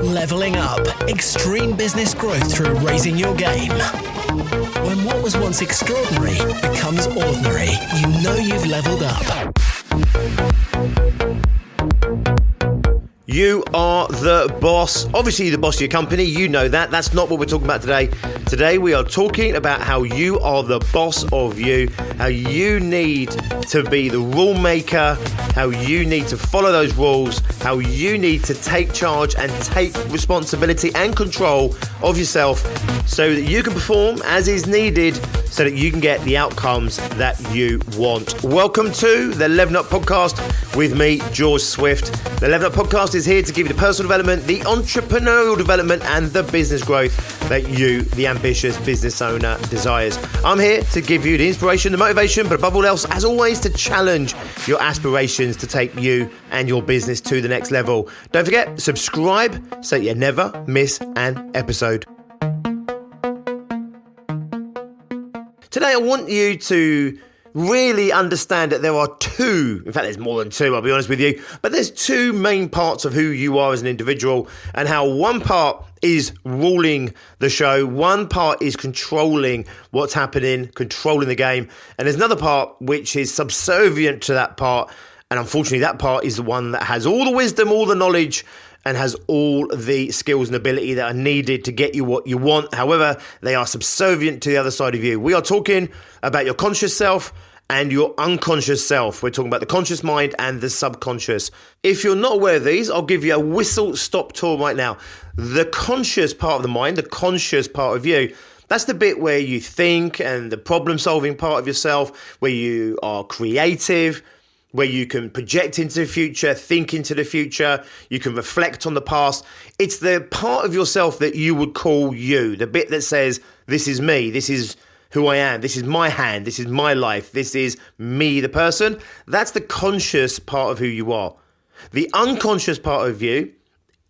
Leveling up. Extreme business growth through raising your game. When what was once extraordinary becomes ordinary, you know you've leveled up. You are the boss. Obviously, you're the boss of your company. You know that. That's not what we're talking about today. Today, we are talking about how you are the boss of you, how you need to be the rule maker, how you need to follow those rules, how you need to take charge and take responsibility and control of yourself so that you can perform as is needed so that you can get the outcomes that you want. Welcome to the Leveling Up Podcast with me, George Swift. The Leveling Up Podcast is here to give you the personal development, the entrepreneurial development, and the business growth that you, the ambitious business owner, desires. I'm here to give you the inspiration, the motivation, but above all else, as always, to challenge your aspirations to take you and your business to the next level. Don't forget, subscribe so you never miss an episode. Today, I want you to really understand that there are two, in fact, there's more than two, I'll be honest with you, but there's two main parts of who you are as an individual, and how one part is ruling the show, one part is controlling what's happening, controlling the game, and there's another part which is subservient to that part, and unfortunately that part is the one that has all the wisdom, all the knowledge, and has all the skills and ability that are needed to get you what you want. However, they are subservient to the other side of you. We are talking about your conscious self and your unconscious self. We're talking about the conscious mind and the subconscious. If you're not aware of these, I'll give you a whistle-stop tour right now. The conscious part of the mind, the conscious part of you, that's the bit where you think, and the problem-solving part of yourself, where you are creative, where you can project into the future, think into the future, you can reflect on the past. It's the part of yourself that you would call you, the bit that says, this is me, this is who I am, this is my hand, this is my life, this is me, the person. That's the conscious part of who you are. The unconscious part of you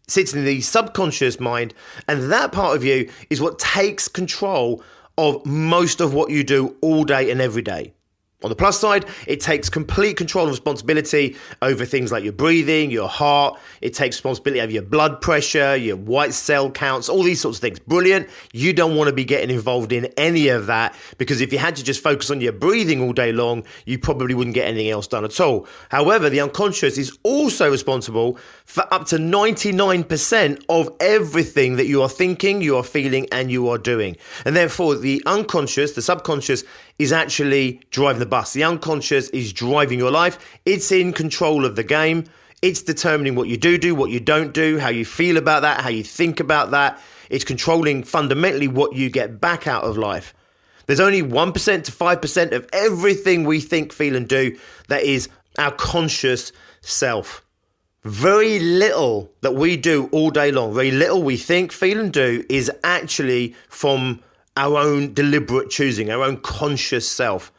sits in the subconscious mind, and that part of you is what takes control of most of what you do all day and every day. On the plus side, it takes complete control and responsibility over things like your breathing, your heart. It takes responsibility over your blood pressure, your white cell counts, all these sorts of things. Brilliant. You don't want to be getting involved in any of that, because if you had to just focus on your breathing all day long, you probably wouldn't get anything else done at all. However, the unconscious is also responsible for up to 99% of everything that you are thinking, you are feeling, and you are doing. And therefore, the unconscious, the subconscious, is actually driving the bus. The unconscious is driving your life. It's in control of the game. It's determining what you do, what you don't do, how you feel about that, how you think about that. It's controlling fundamentally what you get back out of life. There's only 1% to 5% of everything we think, feel, and do that is our conscious self. Very little that we do all day long, very little we think, feel, and do is actually from our own deliberate choosing, our own conscious self.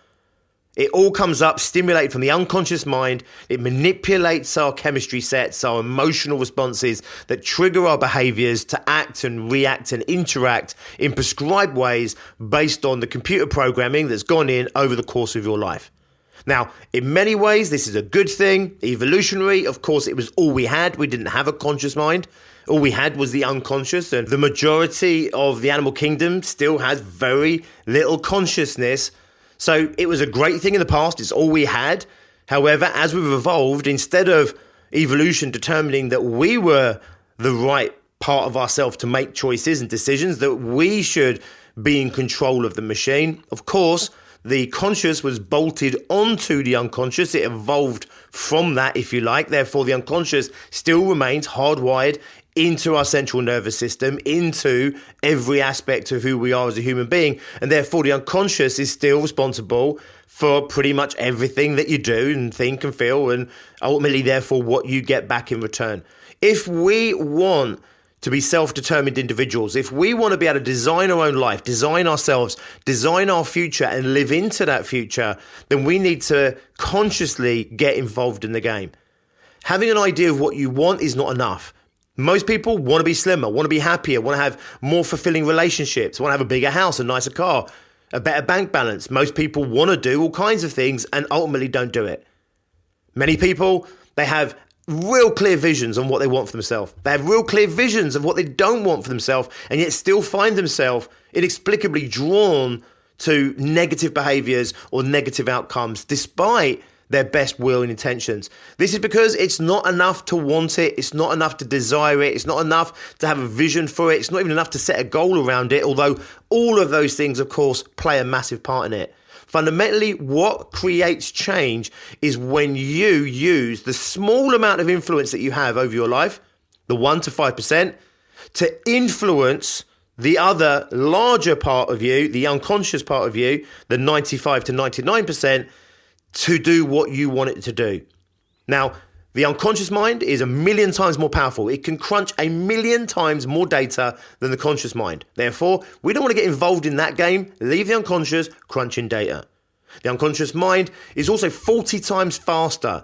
It all comes up, stimulated from the unconscious mind. It manipulates our chemistry sets, our emotional responses that trigger our behaviors to act and react and interact in prescribed ways based on the computer programming that's gone in over the course of your life. Now, in many ways, this is a good thing. Evolutionary, of course, it was all we had. We didn't have a conscious mind. All we had was the unconscious, and the majority of the animal kingdom still has very little consciousness. So it was a great thing in the past. It's all we had. However, as we've evolved, instead of evolution determining that we were the right part of ourselves to make choices and decisions, that we should be in control of the machine, of course, the conscious was bolted onto the unconscious. It evolved from that, if you like. Therefore, the unconscious still remains hardwired into our central nervous system, into every aspect of who we are as a human being. And therefore, the unconscious is still responsible for pretty much everything that you do and think and feel, and ultimately, therefore, what you get back in return. If we want to be self-determined individuals, if we want to be able to design our own life, design ourselves, design our future and live into that future, then we need to consciously get involved in the game. Having an idea of what you want is not enough. Most people want to be slimmer, want to be happier, want to have more fulfilling relationships, want to have a bigger house, a nicer car, a better bank balance. Most people want to do all kinds of things and ultimately don't do it. Many people, they have real clear visions on what they want for themselves. They have real clear visions of what they don't want for themselves, and yet still find themselves inexplicably drawn to negative behaviors or negative outcomes despite their best will and intentions. This is because it's not enough to want it. It's not enough to desire it. It's not enough to have a vision for it. It's not even enough to set a goal around it, although all of those things, of course, play a massive part in it. Fundamentally, what creates change is when you use the small amount of influence that you have over your life, the 1 to 5%, to influence the other larger part of you, the unconscious part of you, the 95 to 99%, to do what you want it to do. Now, the unconscious mind is 1,000,000 times more powerful. It can crunch 1,000,000 times more data than the conscious mind. Therefore, we don't want to get involved in that game. Leave the unconscious crunching data. The unconscious mind is also 40 times faster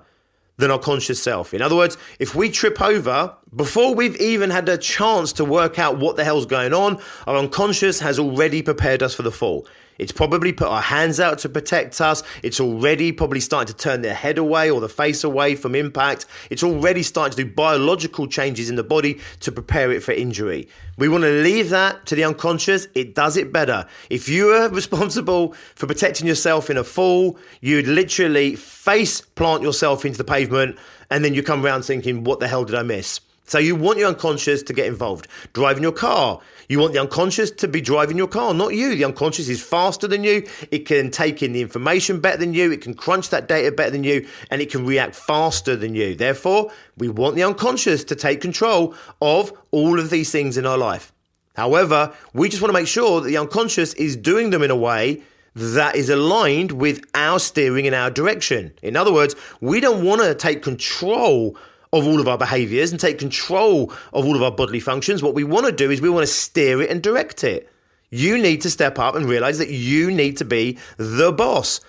than our conscious self. In other words, if we trip over, before we've even had a chance to work out what the hell's going on, our unconscious has already prepared us for the fall. It's probably put our hands out to protect us. It's already probably starting to turn their head away or the face away from impact. It's already starting to do biological changes in the body to prepare it for injury. We want to leave that to the unconscious. It does it better. If you are responsible for protecting yourself in a fall, you'd literally face plant yourself into the pavement and then you come around thinking, what the hell did I miss? So you want your unconscious to get involved. Driving your car. You want the unconscious to be driving your car, not you. The unconscious is faster than you. It can take in the information better than you. It can crunch that data better than you, and it can react faster than you. Therefore, we want the unconscious to take control of all of these things in our life. However, we just want to make sure that the unconscious is doing them in a way that is aligned with our steering in our direction. In other words, we don't want to take control of all of our behaviors and take control of all of our bodily functions. What we want to do is we want to steer it and direct it. You need to step up and realize that you need to be the boss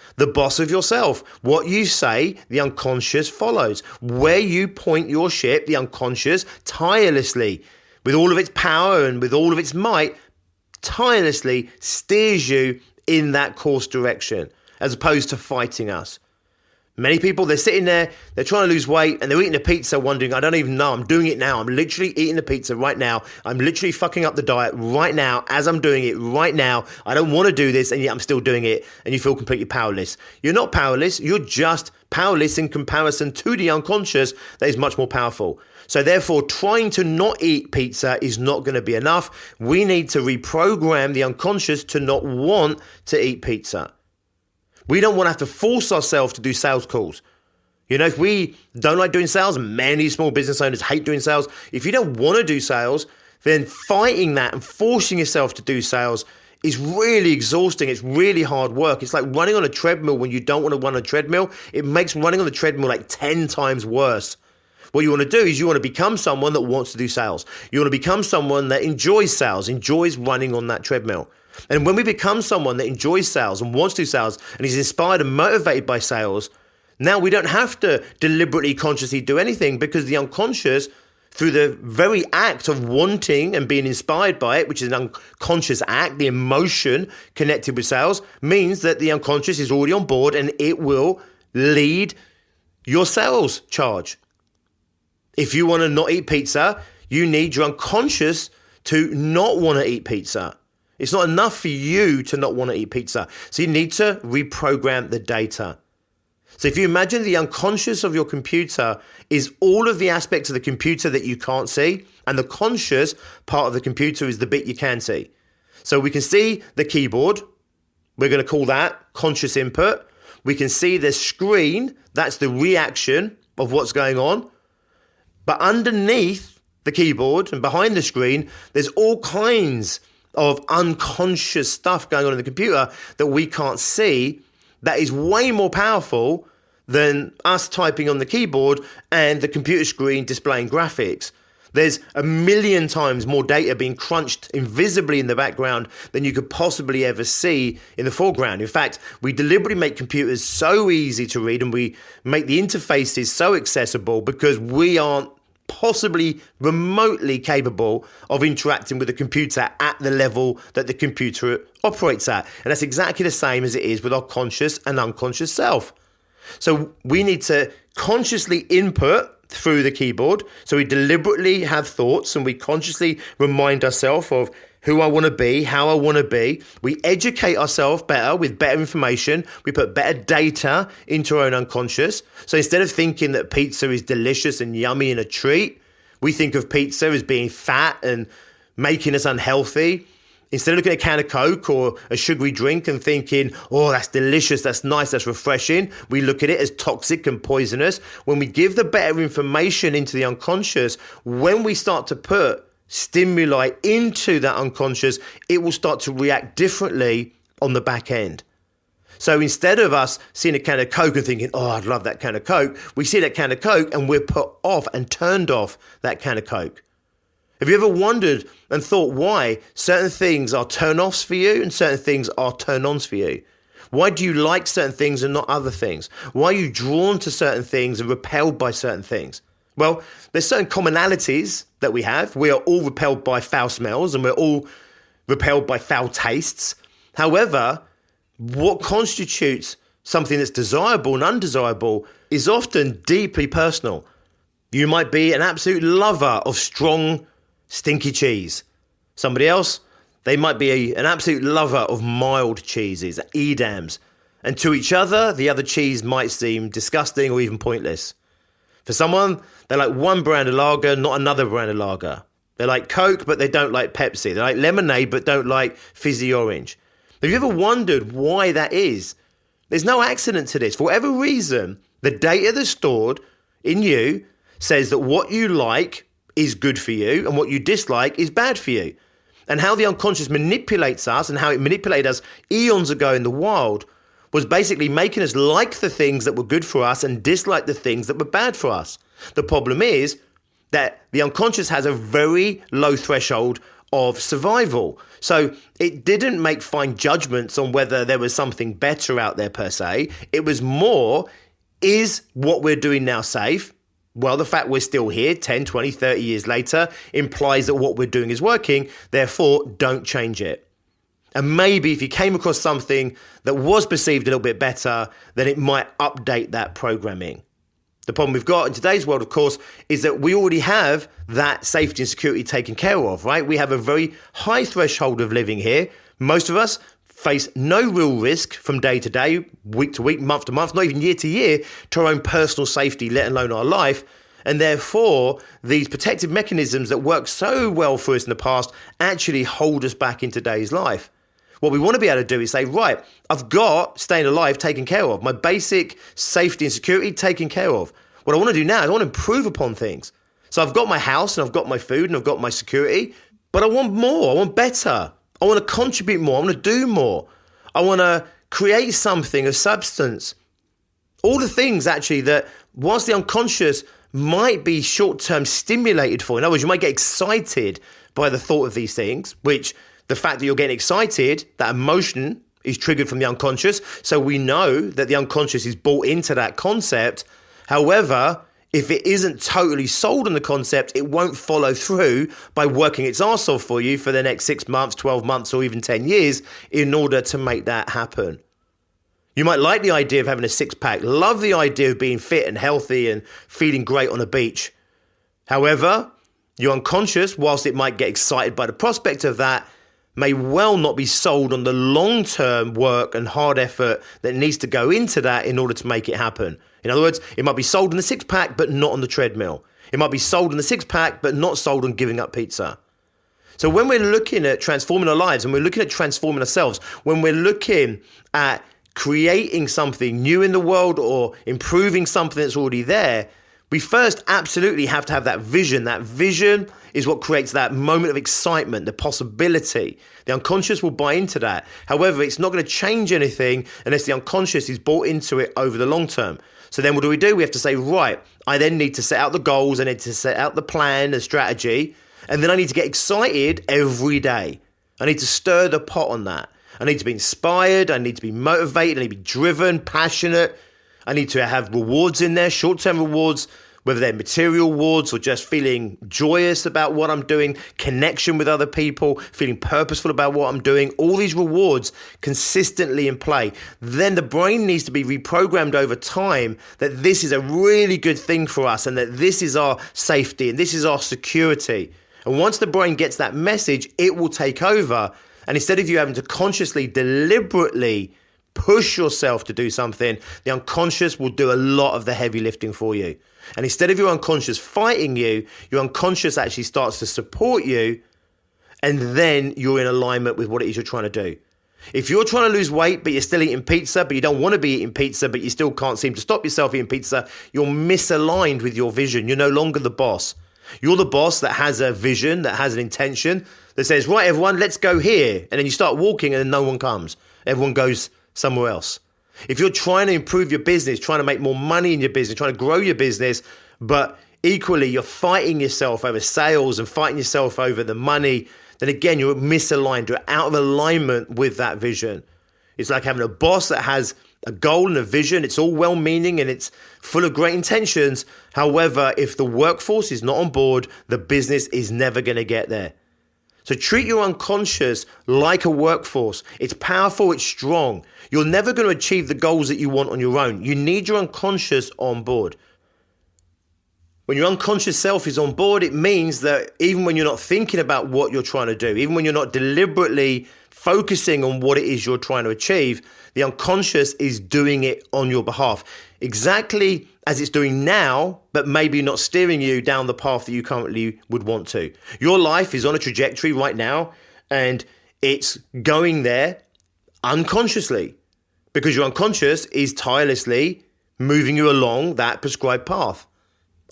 of yourself. What you say, the unconscious follows. Where you point your ship, the unconscious tirelessly, with all of its power and with all of its might, tirelessly steers you in that course direction, as opposed to fighting us. Many people, they're sitting there, they're trying to lose weight and they're eating a pizza wondering, I don't even know, I'm doing it now. I'm literally eating a pizza right now. I'm literally fucking up the diet right now as I'm doing it right now. I don't want to do this and yet I'm still doing it, and you feel completely powerless. You're not powerless, you're just powerless in comparison to the unconscious that is much more powerful. So therefore, trying to not eat pizza is not going to be enough. We need to reprogram the unconscious to not want to eat pizza. We don't want to have to force ourselves to do sales calls. You know, if we don't like doing sales, many small business owners hate doing sales. If you don't want to do sales, then fighting that and forcing yourself to do sales is really exhausting. It's really hard work. It's like running on a treadmill when you don't want to run on a treadmill. It makes running on the treadmill like 10 times worse. What you want to do is you want to become someone that wants to do sales. You want to become someone that enjoys sales, enjoys running on that treadmill. And when we become someone that enjoys sales and wants to do sales and is inspired and motivated by sales, now we don't have to deliberately, consciously do anything, because the unconscious, through the very act of wanting and being inspired by it, which is an unconscious act, the emotion connected with sales, means that the unconscious is already on board and it will lead your sales charge. If you want to not eat pizza, you need your unconscious to not want to eat pizza. It's not enough for you to not want to eat pizza. So you need to reprogram the data. So if you imagine the unconscious of your computer is all of the aspects of the computer that you can't see, and the conscious part of the computer is the bit you can see. So we can see the keyboard. We're going to call that conscious input. We can see the screen. That's the reaction of what's going on. But underneath the keyboard and behind the screen, there's all kinds of unconscious stuff going on in the computer that we can't see, that is way more powerful than us typing on the keyboard and the computer screen displaying graphics. There's 1,000,000 times more data being crunched invisibly in the background than you could possibly ever see in the foreground. In fact, we deliberately make computers so easy to read and we make the interfaces so accessible because we aren't possibly remotely capable of interacting with the computer at the level that the computer operates at. And that's exactly the same as it is with our conscious and unconscious self. So we need to consciously input through the keyboard. So we deliberately have thoughts and we consciously remind ourselves of who I want to be, how I want to be. We educate ourselves better with better information. We put better data into our own unconscious. So instead of thinking that pizza is delicious and yummy and a treat, we think of pizza as being fat and making us unhealthy. Instead of looking at a can of Coke or a sugary drink and thinking, oh, that's delicious, that's nice, that's refreshing, we look at it as toxic and poisonous. When we give the better information into the unconscious, when we start to put stimuli into that unconscious, it will start to react differently on the back end. So instead of us seeing a can of Coke and thinking, oh, I'd love that can of Coke, we see that can of Coke and we're put off and turned off that can of Coke. Have you ever wondered and thought why certain things are turn-offs for you and certain things are turn-ons for you? Why do you like certain things and not other things? Why are you drawn to certain things and repelled by certain things? Well, there's certain commonalities that we have. We are all repelled by foul smells and we're all repelled by foul tastes. However, what constitutes something that's desirable and undesirable is often deeply personal. You might be an absolute lover of strong, stinky cheese. Somebody else, they might be an absolute lover of mild cheeses, Edams. And to each other, the other cheese might seem disgusting or even pointless. For someone, they like one brand of lager, not another brand of lager. They like Coke, but they don't like Pepsi. They like lemonade, but don't like fizzy orange. Have you ever wondered why that is? There's no accident to this. For whatever reason, the data that's stored in you says that what you like is good for you and what you dislike is bad for you. And how the unconscious manipulates us and how it manipulated us eons ago in the wild was basically making us like the things that were good for us and dislike the things that were bad for us. The problem is that the unconscious has a very low threshold of survival. So it didn't make fine judgments on whether there was something better out there per se. It was more, is what we're doing now safe? Well, the fact we're still here 10, 20, 30 years later implies that what we're doing is working. Therefore, don't change it. And maybe if you came across something that was perceived a little bit better, then it might update that programming. The problem we've got in today's world, of course, is that we already have that safety and security taken care of, right? We have a very high threshold of living here. Most of us face no real risk from day to day, week to week, month to month, not even year to year, to our own personal safety, let alone our life. And therefore, these protective mechanisms that worked so well for us in the past actually hold us back in today's life. What we want to be able to do is say, right, I've got staying alive taken care of, my basic safety and security taken care of. What I want to do now is I want to improve upon things. So I've got my house and I've got my food and I've got my security, but I want more, I want better. I want to contribute more. I want to do more. I want to create something of substance. All the things actually that whilst the unconscious might be short-term stimulated for, in other words, you might get excited by the thought of these things, which the fact that you're getting excited, that emotion is triggered from the unconscious. So we know that the unconscious is bought into that concept. However, if it isn't totally sold on the concept, it won't follow through by working its arse off for you for the next 6 months, 12 months, or even 10 years in order to make that happen. You might like the idea of having a six-pack, love the idea of being fit and healthy and feeling great on a beach. However, your unconscious, whilst it might get excited by the prospect of that, may well not be sold on the long-term work and hard effort that needs to go into that in order to make it happen. In other words, it might be sold on the six-pack, but not on the treadmill. It might be sold on the six-pack, but not sold on giving up pizza. So when we're looking at transforming our lives, and we're looking at transforming ourselves, when we're looking at creating something new in the world or improving something that's already there, we first absolutely have to have that vision. That vision is what creates that moment of excitement, the possibility. The unconscious will buy into that. However, it's not going to change anything unless the unconscious is bought into it over the long term. So then what do? We have to say, right, I then need to set out the goals, I need to set out the plan, the strategy, and then I need to get excited every day. I need to stir the pot on that. I need to be inspired, I need to be motivated, I need to be driven, passionate. I need to have rewards in there, short-term rewards, whether they're material rewards or just feeling joyous about what I'm doing, connection with other people, feeling purposeful about what I'm doing, all these rewards consistently in play, then the brain needs to be reprogrammed over time that this is a really good thing for us and that this is our safety and this is our security. And once the brain gets that message, it will take over. And instead of you having to consciously, deliberately push yourself to do something, the unconscious will do a lot of the heavy lifting for you. And instead of your unconscious fighting you, your unconscious actually starts to support you, and then you're in alignment with what it is you're trying to do. If you're trying to lose weight, but you're still eating pizza, but you don't want to be eating pizza, but you still can't seem to stop yourself eating pizza, you're misaligned with your vision. You're no longer the boss. You're the boss that has a vision, that has an intention, that says, right, everyone, let's go here. And then you start walking and then no one comes. Everyone goes somewhere else. If you're trying to improve your business, trying to make more money in your business, trying to grow your business, but equally you're fighting yourself over sales and fighting yourself over the money, then again, you're misaligned. You're out of alignment with that vision. It's like having a boss that has a goal and a vision. It's all well-meaning and it's full of great intentions. However, if the workforce is not on board, the business is never going to get there. So treat your unconscious like a workforce. It's powerful, it's strong. You're never going to achieve the goals that you want on your own. You need your unconscious on board. When your unconscious self is on board, it means that even when you're not thinking about what you're trying to do, even when you're not deliberately focusing on what it is you're trying to achieve, the unconscious is doing it on your behalf. Exactly as it's doing now, but maybe not steering you down the path that you currently would want to. Your life is on a trajectory right now, and it's going there unconsciously because your unconscious is tirelessly moving you along that prescribed path.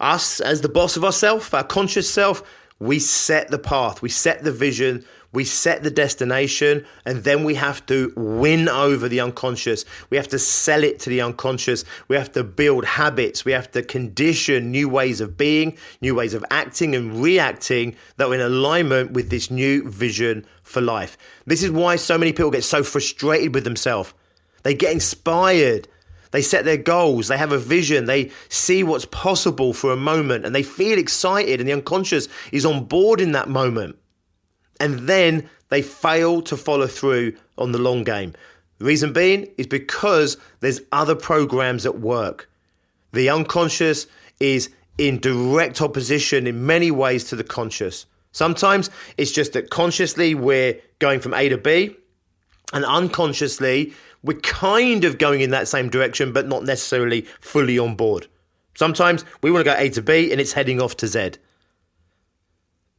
Us, as the boss of ourselves, our conscious self, we set the path, we set the vision, we set the destination, and then we have to win over the unconscious. We have to sell it to the unconscious. We have to build habits. We have to condition new ways of being, new ways of acting and reacting that are in alignment with this new vision for life. This is why so many people get so frustrated with themselves. They get inspired. They set their goals, they have a vision, they see what's possible for a moment and they feel excited and the unconscious is on board in that moment. And then they fail to follow through on the long game. The reason being is because there's other programs at work. The unconscious is in direct opposition in many ways to the conscious. Sometimes it's just that consciously we're going from A to B, and unconsciously we're kind of going in that same direction, but not necessarily fully on board. Sometimes we want to go A to B and it's heading off to Z.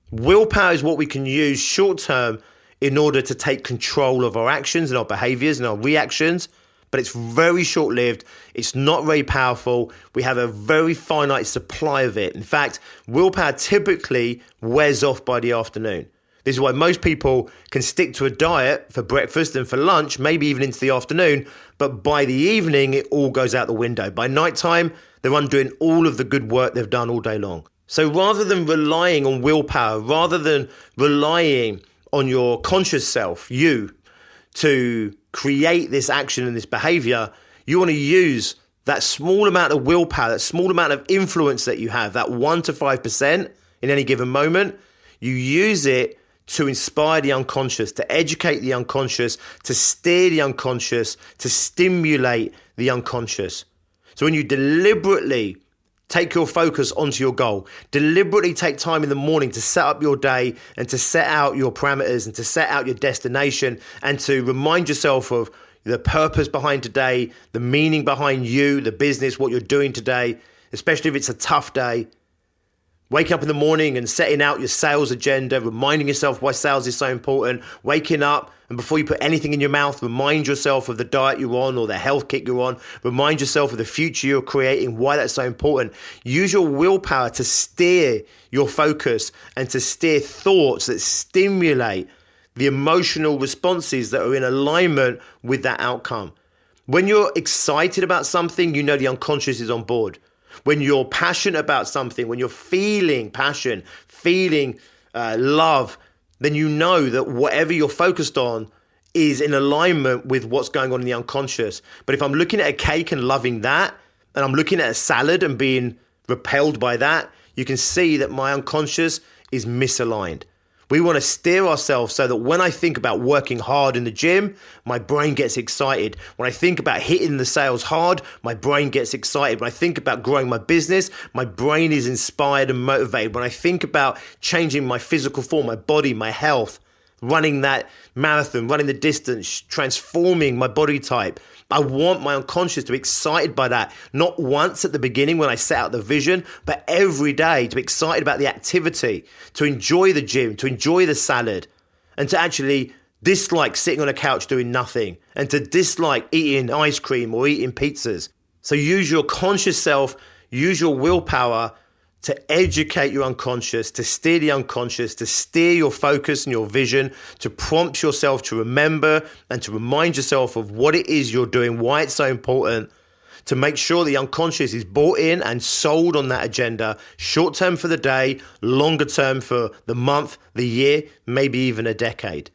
Willpower is what we can use short term in order to take control of our actions and our behaviors and our reactions, but it's very short lived. It's not very powerful. We have a very finite supply of it. In fact, willpower typically wears off by the afternoon. This is why most people can stick to a diet for breakfast and for lunch, maybe even into the afternoon, but by the evening, it all goes out the window. By nighttime, they're undoing all of the good work they've done all day long. So rather than relying on willpower, rather than relying on your conscious self, you, to create this action and this behavior, you want to use that small amount of willpower, that small amount of influence that you have, that 1 to 5% in any given moment, you use it to inspire the unconscious, to educate the unconscious, to steer the unconscious, to stimulate the unconscious. So when you deliberately take your focus onto your goal, deliberately take time in the morning to set up your day and to set out your parameters and to set out your destination and to remind yourself of the purpose behind today, the meaning behind you, the business, what you're doing today, especially if it's a tough day. Waking up in the morning and setting out your sales agenda, reminding yourself why sales is so important, waking up and before you put anything in your mouth, remind yourself of the diet you're on or the health kick you're on, remind yourself of the future you're creating, why that's so important. Use your willpower to steer your focus and to steer thoughts that stimulate the emotional responses that are in alignment with that outcome. When you're excited about something, you know the unconscious is on board. When you're passionate about something, when you're feeling passion, feeling love, then you know that whatever you're focused on is in alignment with what's going on in the unconscious. But if I'm looking at a cake and loving that, and I'm looking at a salad and being repelled by that, you can see that my unconscious is misaligned. We want to steer ourselves so that when I think about working hard in the gym, my brain gets excited. When I think about hitting the sales hard, my brain gets excited. When I think about growing my business, my brain is inspired and motivated. When I think about changing my physical form, my body, my health, running that marathon, running the distance, transforming my body type, I want my unconscious to be excited by that. Not once at the beginning when I set out the vision, but every day to be excited about the activity, to enjoy the gym, to enjoy the salad, and to actually dislike sitting on a couch doing nothing, and to dislike eating ice cream or eating pizzas. So use your conscious self, use your willpower to educate your unconscious, to steer the unconscious, to steer your focus and your vision, to prompt yourself to remember and to remind yourself of what it is you're doing, why it's so important, to make sure the unconscious is bought in and sold on that agenda, short term for the day, longer term for the month, the year, maybe even a decade.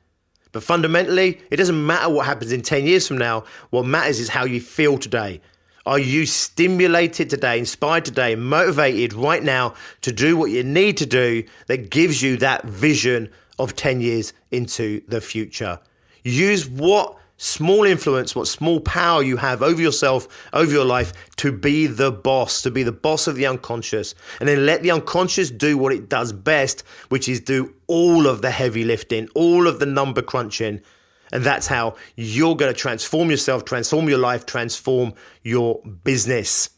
But fundamentally, it doesn't matter what happens in 10 years from now. What matters is how you feel today. Are you stimulated today, inspired today, motivated right now to do what you need to do that gives you that vision of 10 years into the future? Use what small influence, what small power you have over yourself, over your life to be the boss of the unconscious. And then let the unconscious do what it does best, which is do all of the heavy lifting, all of the number crunching. And that's how you're going to transform yourself, transform your life, transform your business.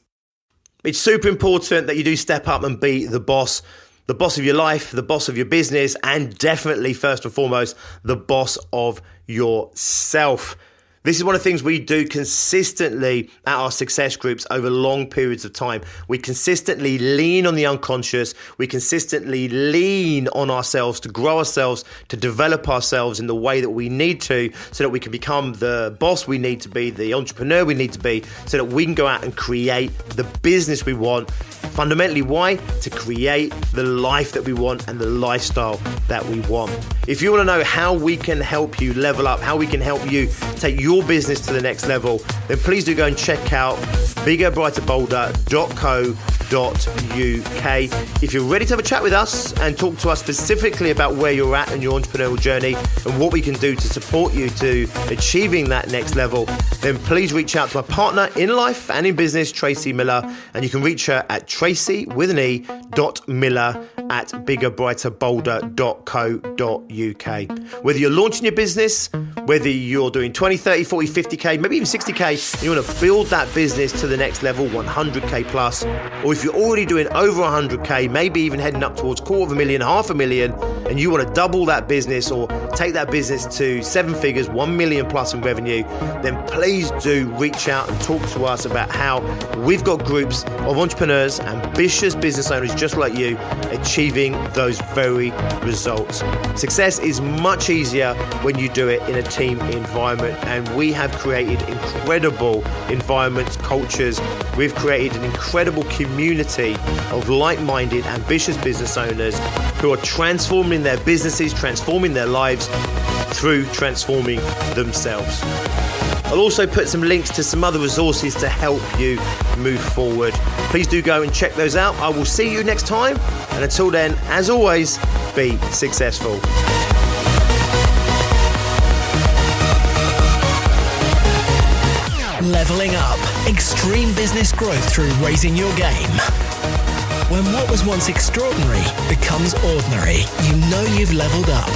It's super important that you do step up and be the boss of your life, the boss of your business, and definitely, first and foremost, the boss of yourself. This is one of the things we do consistently at our success groups over long periods of time. We consistently lean on the unconscious. We consistently lean on ourselves to grow ourselves, to develop ourselves in the way that we need to so that we can become the boss we need to be, the entrepreneur we need to be, so that we can go out and create the business we want. Fundamentally, why? To create the life that we want and the lifestyle that we want. If you want to know how we can help you level up, how we can help you take your business to the next level, then please do go and check out biggerbrighterbolder.co.uk. If you're ready to have a chat with us and talk to us specifically about where you're at in your entrepreneurial journey and what we can do to support you to achieving that next level, then please reach out to my partner in life and in business, Tracy Miller, and you can reach her at tracy.miller@biggerbrighterbolder.co.uk. Whether you're launching your business, whether you're doing 20, 30, 40, 50K, maybe even 60K, and you want to build that business to the next level, 100K plus, or if you're already doing over 100K, maybe even heading up towards $250,000, $500,000, and you want to double that business or take that business to 7 figures, 1 million plus in revenue, then please do reach out and talk to us about how we've got groups of entrepreneurs, ambitious business owners just like you, achieving those very results. Success is much easier when you do it in a team environment, and we have created incredible environments, cultures. We've created an incredible community of like-minded, ambitious business owners who are transforming their businesses, transforming their lives through transforming themselves. I'll also put some links to some other resources to help you move forward. Please do go and check those out. I will see you next time. And until then, as always, be successful. Leveling up. Extreme business growth through raising your game. When what was once extraordinary becomes ordinary, you know you've leveled up.